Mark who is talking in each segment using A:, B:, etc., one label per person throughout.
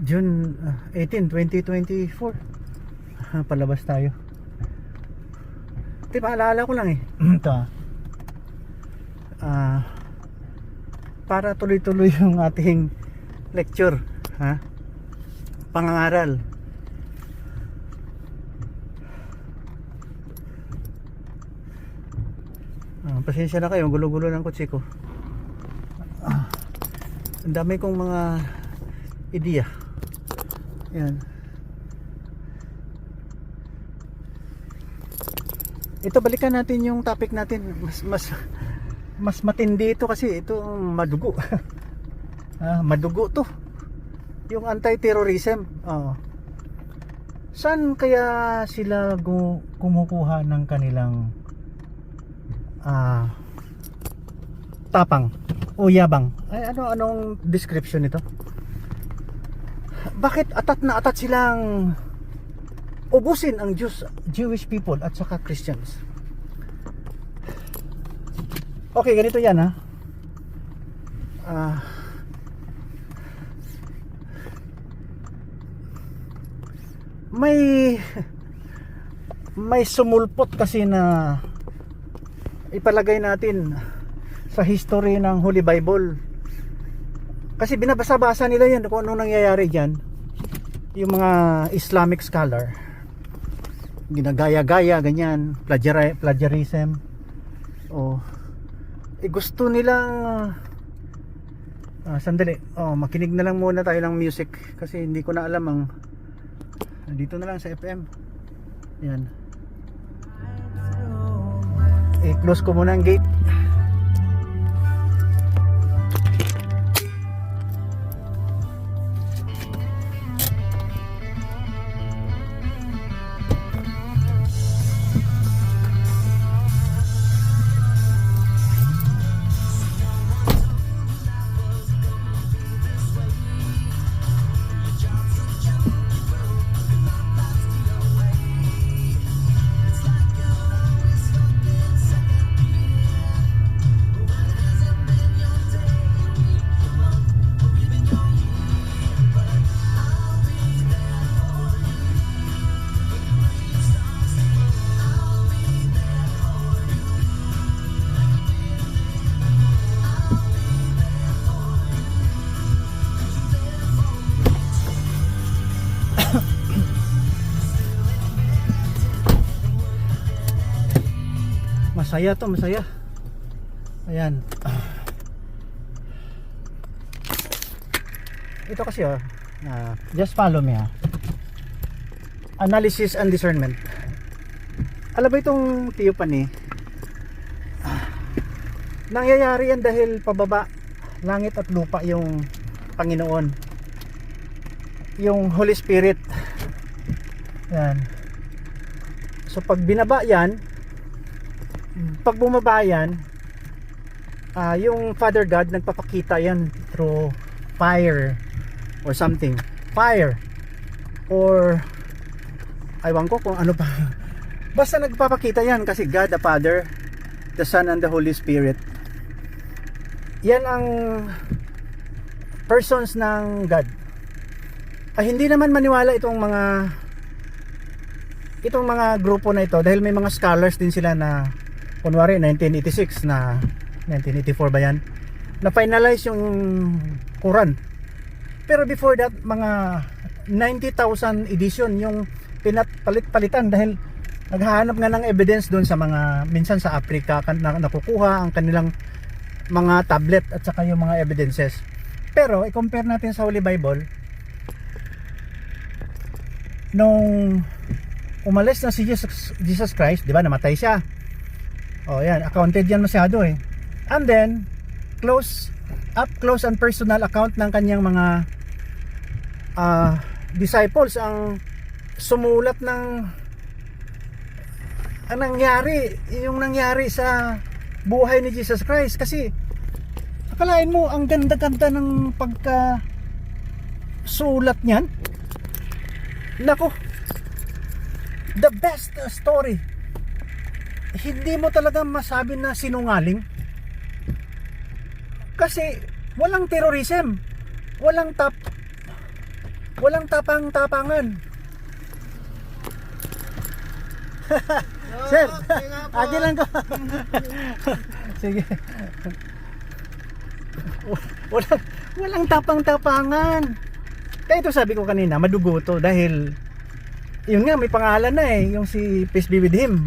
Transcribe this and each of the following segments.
A: June 18, 2024. Palabas tayo. Di ba, alala ko lang eh. Ito para tuloy-tuloy yung ating lecture, pangangaral. Pasensya na kayo, gulo-gulo ng kotse ko. Ang dami kong mga ideya. Yan. Ito, balikan natin yung topic natin. Mas matindi ito kasi ito madugo. Madugo to. Yung anti-terrorism. Saan kaya sila kumukuha ng kanilang tapang o yabang? Ay, anong description nito? Bakit atat silang ubusin ang Jewish people at saka Christians? Okay, ganito yan may sumulpot kasi na ipalagay natin sa history ng Holy Bible. Kasi binabasa-basa nila yan kung anong nangyayari dyan. Yung mga Islamic scholar, ginagaya-gaya, ganyan, plagiarism. Gusto nilang sandali, makinig na lang muna tayo ng music kasi hindi ko na alam dito na lang sa FM. Yan. I-close ko muna ang gate. Masaya. Ayan. Ito kasi just follow me Analysis and discernment. Alam ba itong theophany? Nangyayari yan dahil pababa langit at lupa yung Panginoon, yung Holy Spirit. Yan. So pag binaba yan, pag bumaba yan, yung Father God nagpapakita yan through fire or something. Fire or aywan ko kung ano pa. Basta nagpapakita yan kasi God the Father, the Son and the Holy Spirit, yan ang persons ng God. Hindi naman maniwala itong mga grupo na ito dahil may mga scholars din sila na kunwari 1986 na 1984 ba yan, na finalize yung Quran. Pero before that, mga 90,000 edition yung palitan dahil naghahanap nga ng evidence doon sa mga, minsan sa Africa na nakukuha ang kanilang mga tablet at saka yung mga evidences. Pero i-compare natin sa Holy Bible, nung umalis na si Jesus Christ, di ba, namatay siya. Yan, accounted yan masyado and then up close and personal account ng kanyang mga disciples ang sumulat ng yung nangyari sa buhay ni Jesus Christ. Kasi akalain mo ang ganda-ganda ng pagka sulat niyan. Nako, the best story. Hindi mo talaga masabi na sinungaling kasi walang terrorism, walang Walang tapang-tapangan. Sir, agi lang ko. Sige. Walang tapang-tapangan. Kaya ito sabi ko kanina, madugo to dahil yun nga, may pangalan na yung si Peace be with him.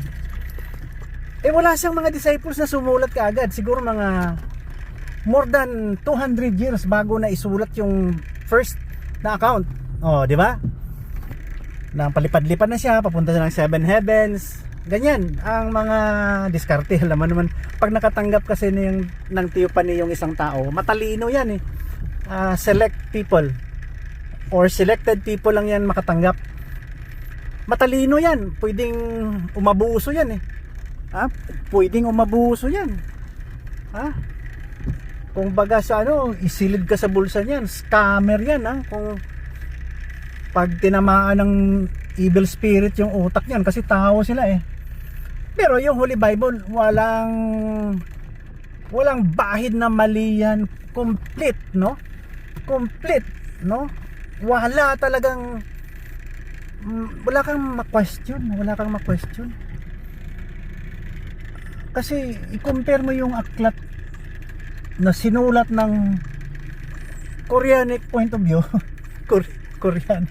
A: Wala siyang mga disciples na sumulat kaagad. Siguro mga more than 200 years bago na isulat yung first na account. Di ba? Na palipad-lipad na siya, papunta siya ng 7 heavens. Ganyan ang mga diskarte. Alam mo naman, pag nakatanggap kasi ng tiyupani yung isang tao, matalino yan select people or selected people lang yan makatanggap. Matalino yan, pwedeng umabuso yan pwedeng umabuso yan. Kung baga sa isilid ka sa bulsa niyan, scammer yan kung pag tinamaan ng evil spirit yung utak niyan, kasi tao sila Pero yung Holy Bible, walang bahid na mali yan. Complete, no? Complete, no? Wala talagang wala kang ma-question. Kasi i-compare mo yung aklat na sinulat ng Koreanic point of view. Korean.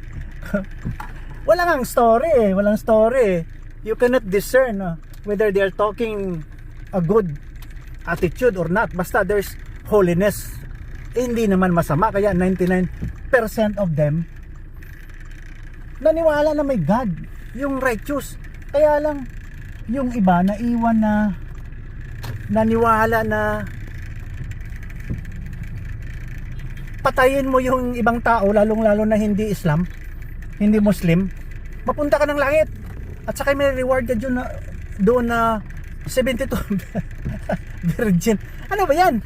A: Walang story. You cannot discern whether they are talking a good attitude or not. Basta there's holiness. Hindi naman masama, kaya 99% of them naniwala na may God, yung righteous. Kaya lang yung iba naiwan na naniwala na patayin mo yung ibang tao, lalong-lalo na hindi Islam, hindi Muslim, mapunta ka ng langit. At saka may reward ka doon na 72 virgin. Ano ba yan?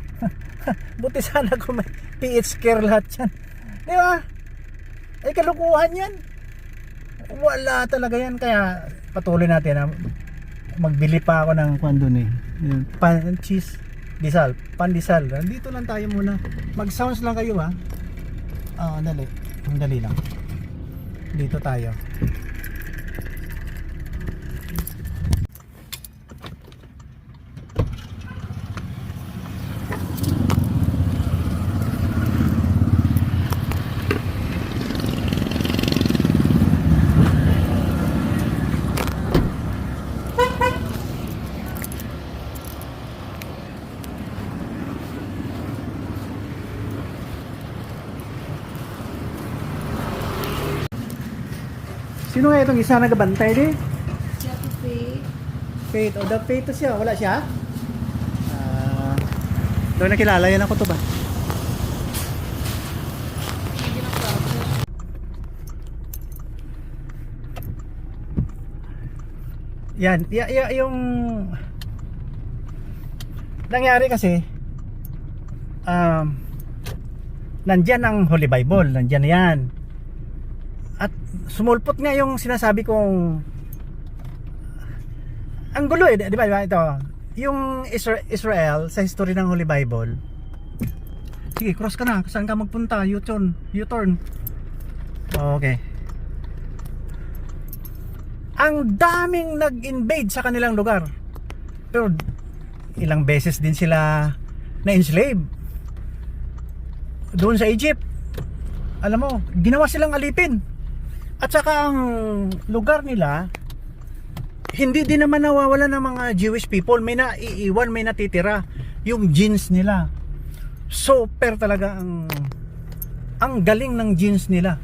A: Buti sana kung may PH care lahat yan. Di ba? Kalukuhan yan. Wala talaga yan. Kaya patuloy natin magbili pa ako ng pandesal. Dito lang tayo muna. Mag-sounds lang kayo dali. Ang dali lang. Dito tayo. Sino nga itong isa nagabantay
B: Siya to Faith.
A: Faith. O, the Faith to siya. Wala siya? Doon nakilala. Yan ako to ba?
B: Hindi na problem.
A: Yan. Yung nangyari kasi nandyan ang Holy Bible. Nandyan yan. At sumulpot nga yung sinasabi kong ang gulo di ba ito yung Israel sa history ng Holy Bible. Sige, cross ka na, saan ka magpunta? U-turn. Okay. Ang daming nag-invade sa kanilang lugar, pero ilang beses din sila na-enslave doon sa Egypt. Alam mo, ginawa silang alipin. At saka ang lugar nila, hindi din naman nawawala ng mga Jewish people. May naiiwan, may natitira. Yung genes nila. Super talaga ang galing ng genes nila.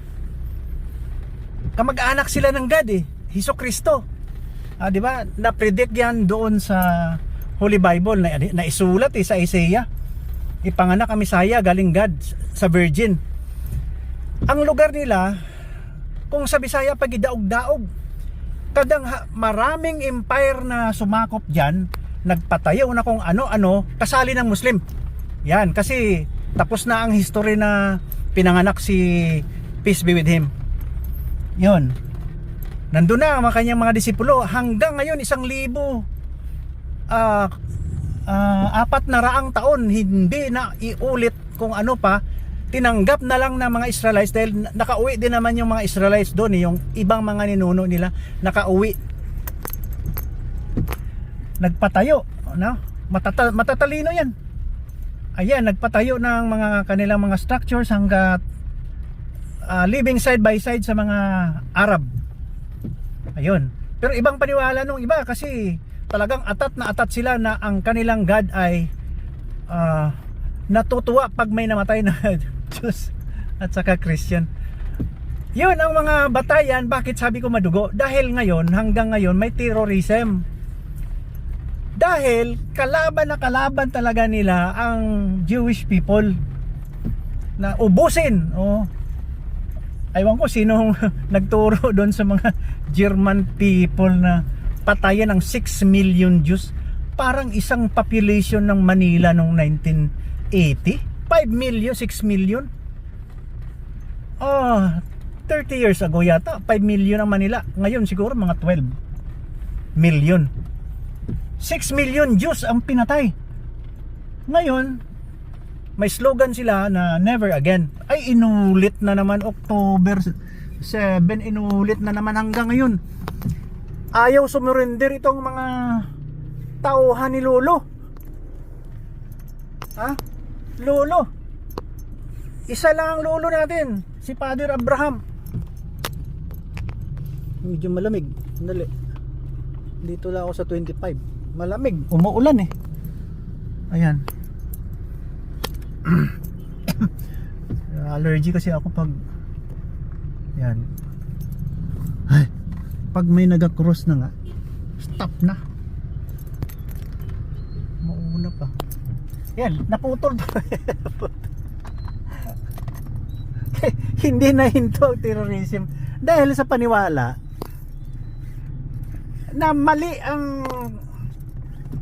A: Kamag-anak sila ng God Hesus Kristo. Di ba? Na-predict yan doon sa Holy Bible na isulat sa Isaiah. Ipanganak ang Messiah galing God sa Virgin. Ang lugar nila, kung sa Bisaya pag idaog-daog, kadang maraming empire na sumakop dyan, nagpatayo na kung ano-ano, kasali ng Muslim. Yan, kasi tapos na ang history na pinanganak si Peace be with him. Yun. Nandun na ang kanyang mga disipulo. Hanggang ngayon 1,400 taon hindi na iulit kung ano pa tinanggap na lang ng mga Israelites dahil nakauwi din naman yung mga Israelites doon, yung ibang mga ninuno nila nakauwi, nagpatayo, no? Matatalino yan. Ayan, nagpatayo ng mga kanilang mga structures hanggat living side by side sa mga Arab. Ayun. Pero ibang paniwala nung iba kasi talagang atat na atat sila na ang kanilang God ay natutuwa pag may namatay na Diyos at saka Christian. Yun ang mga batayan. Bakit sabi ko madugo? Dahil ngayon, hanggang ngayon may terrorism. Dahil kalaban na kalaban talaga nila ang Jewish people na ubusin. Aywan ko sinong nagturo doon sa mga German people na patayan ng 6 million Jews. Parang isang population ng Manila noong 1980. 5 million, 6 million. 30 years ago yata 5 million ang Manila. Ngayon siguro mga 12 million. 6 million Jews ang pinatay. Ngayon may slogan sila na never again. Ay inulit na naman October 7, inulit na naman hanggang ngayon. Ayaw sumurrender itong mga tauhan ni Lolo. Lolo. Isa lang ang lolo natin, si Father Abraham. Medyo malamig. Dali. Dito lang ako sa 25. Malamig, umuulan eh. Ayan. Allergy kasi ako pag yan. Ay, pag may naga-cross na nga, stop na. Mauna pa. Yan, naputol pa. Hindi na hinto ang terrorism dahil sa paniwala na mali ang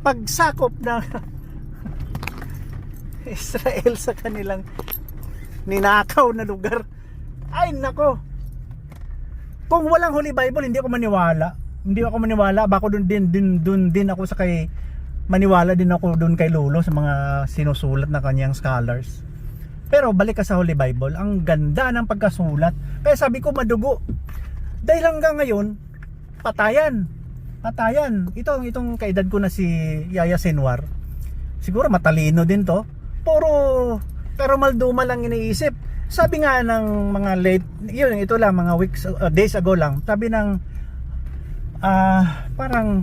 A: pagsakop ng Israel sa kanilang ninakaw na lugar. Ay nako, kung walang Holy Bible hindi ako maniwala. Bako dun din ako sa kay maniwala din ako dun kay Lolo sa mga sinusulat na kanyang scholars. Pero balik ka sa Holy Bible, ang ganda ng pagkasulat. Kaya sabi ko madugo. Dahil hanggang ngayon patayan. Itong kaedad ko na si Yaya Sinwar, siguro matalino din to. Pero maldumal lang iniisip. Sabi nga ng mga ito lang mga days ago lang, sabi ng parang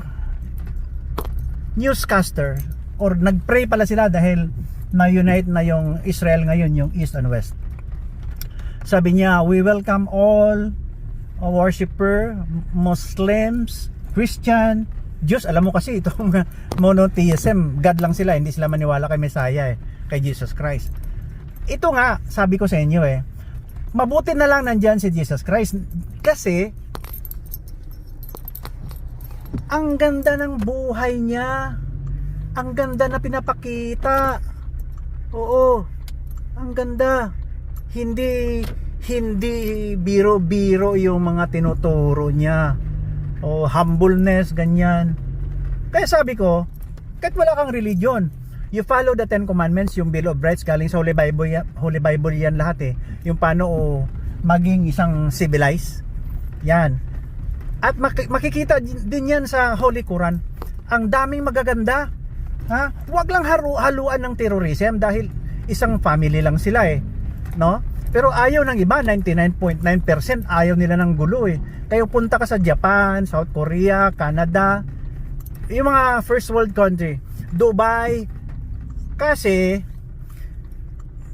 A: newscaster or nagpray pala sila dahil na-unite na yung Israel ngayon, yung East and West. Sabi niya, we welcome all worshiper, Muslims, Christian, Diyos. Alam mo kasi itong monotheism, God lang sila, hindi sila maniwala kay Messiah kay Jesus Christ. Ito nga, sabi ko sa inyo mabuti na lang nandyan si Jesus Christ kasi ang ganda ng buhay niya, ang ganda na pinapakita. Oo, ang ganda. Hindi biro-biro yung mga tinuturo niya. Humbleness, ganyan. Kaya sabi ko, kahit wala kang religion, you follow the 10 commandments, yung Bill of Rights, galing sa Holy Bible yan lahat yung paano maging isang civilized. Yan. At makikita din yan sa Holy Quran. Ang daming magaganda. Huwag lang haluan ng terrorism dahil isang family lang sila no? Pero ayaw ng iba, 99.9% ayaw nila ng gulo Kaya punta ka sa Japan, South Korea, Canada, yung mga first world country, Dubai, kasi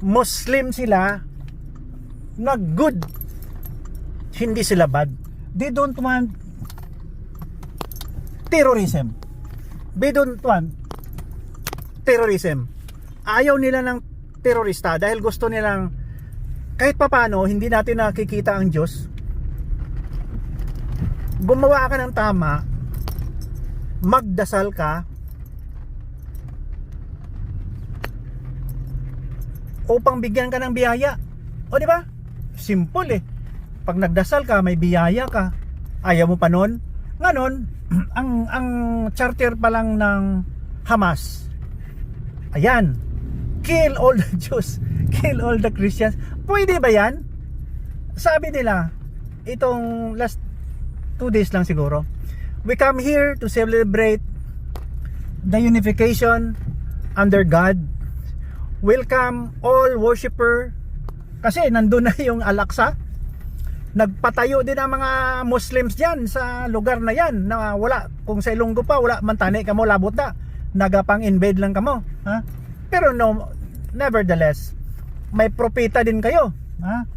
A: Muslim sila na good, hindi sila bad. They don't want terrorism. They don't want terrorism. Ayaw nila ng terorista dahil gusto nilang kahit papano hindi natin nakikita ang Diyos. Gumawa ka ng tama, magdasal ka upang bigyan ka ng biyaya. O di ba? Simple Pag nagdasal ka, may biyaya ka. Ayaw mo pa nun? Ngayon, ang charter pa lang ng Hamas, ayan, kill all the Jews, kill all the Christians. Pwede ba yan? Sabi nila, itong last 2 days lang siguro, we come here to celebrate the unification under God. Welcome all worshiper. Kasi nandun na yung Al-Aqsa. Nagpatayo din ang mga Muslims dyan sa lugar na yan na wala, kung sa Ilonggo pa wala mantani kamo, labot na nagapang invade lang kamo, ha? Pero no, nevertheless may propeta din kayo, ha?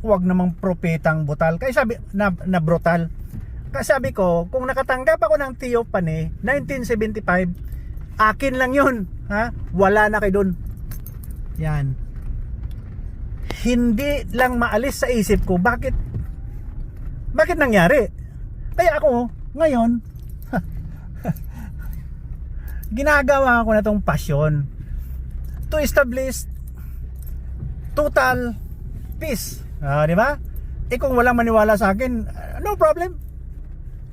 A: Huwag namang propetang brutal. Kaya sabi na brutal. Kasi sabi ko, kung nakatanggap ako ng theophany 1975, akin lang yun, ha? Wala na kayo dun. Yan. Hindi lang maalis sa isip ko bakit nangyari. Kaya ako ngayon ginagawa ko na tong passion to establish total peace. Di ba? Kung walang maniwala sa akin, no problem.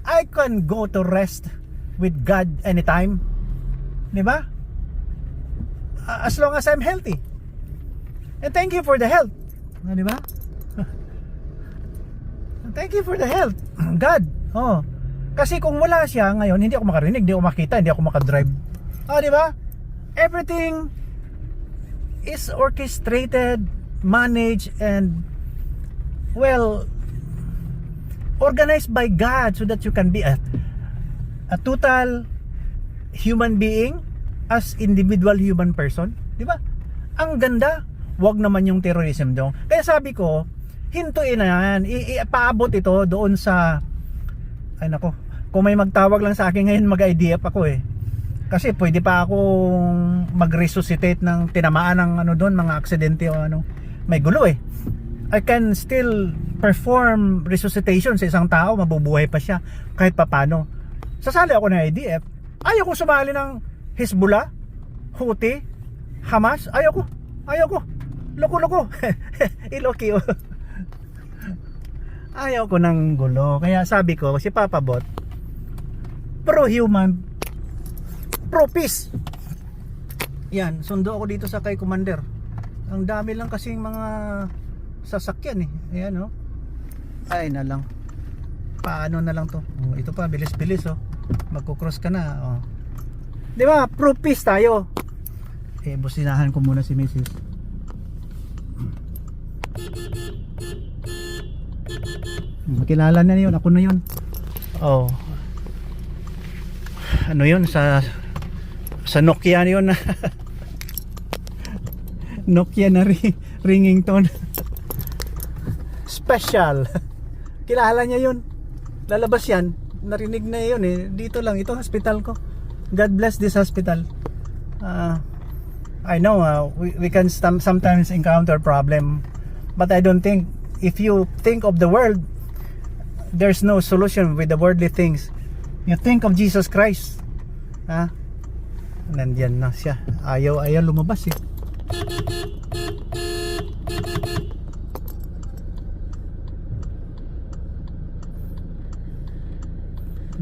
A: I can go to rest with God anytime. Di ba? As long as I'm healthy. And thank you for the health. Di ba? Thank you for the health, God. Kasi kung wala siya ngayon, hindi ako makarinig, hindi ako makita, hindi ako makadrive. Di ba? Everything is orchestrated, managed, and well, organized by God so that you can be a total human being as individual human person. Di ba? Ang ganda. Wag naman yung terrorism doon. Kaya sabi ko, hintuin na yan. Ipaabot ito doon sa, ay nako, kung may magtawag lang sa akin ngayon, mag-IDF ako eh. Kasi pwede pa akong mag-resuscitate ng tinamaan ng ano doon, mga aksidente o ano. May gulo eh. I can still perform resuscitation sa isang tao, mabubuhay pa siya kahit papano. Sasali ako ng IDF. Ayaw ko sumali ng Hezbollah, Houthi, Hamas. Ayaw ko. Loko-loko. Ilokyo. Ayaw ko ng gulo. Kaya sabi ko, si Papa Bot, pro-human, pro-peace. Yan, sundo ako dito sa kay Commander. Ang dami lang kasing mga sasakyan eh. Ayan oh. Ay na lang. Paano na lang to? Ito pa, bilis-bilis oh. Magko-cross ka na oh. Di ba? Pro-peace tayo. Businahan ko muna si Mrs. Makilala na yun, ako na yun. Ano yun sa Nokia yun. Nokia na ringing tone. Special. Kilala niya yun. Lalabas yan. Narinig na yun eh. Dito lang, ito hospital ko. God bless this hospital. I know we can sometimes encounter problem, but I don't think, if you think of the world, there's no solution with the worldly things. You think of Jesus Christ. Nandyan na siya. Ayaw lumabas eh.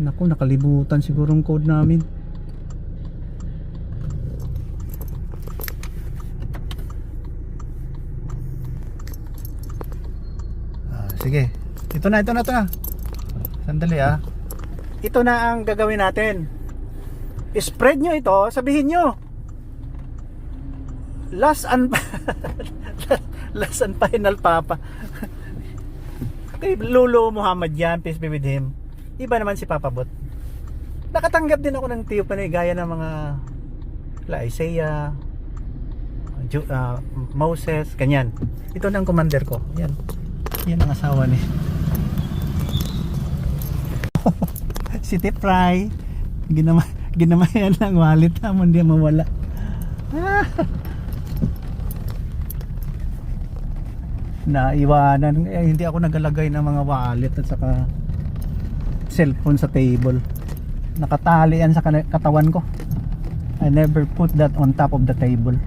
A: Naku, nakalimutan siguro ang code namin. Sige. Ito na. Sandali Ito na ang gagawin natin. Spread nyo ito, sabihin nyo. Last and final Papa. Kay Lolo Muhammad yan, peace be with him. Iba naman si Papa Bot. Nakatanggap din ako ng theophany gaya ng mga Isaiah, Moses, ganyan. Ito na ang commander ko. Yan. Yan ang asawa ni si Tipray. Ginamayan ng wallet mo, hindi mawala. Naiwanan. Hindi ako nagalagay ng mga wallet at saka cellphone sa table. Nakatali yan sa katawan ko. I never put that on top of the table.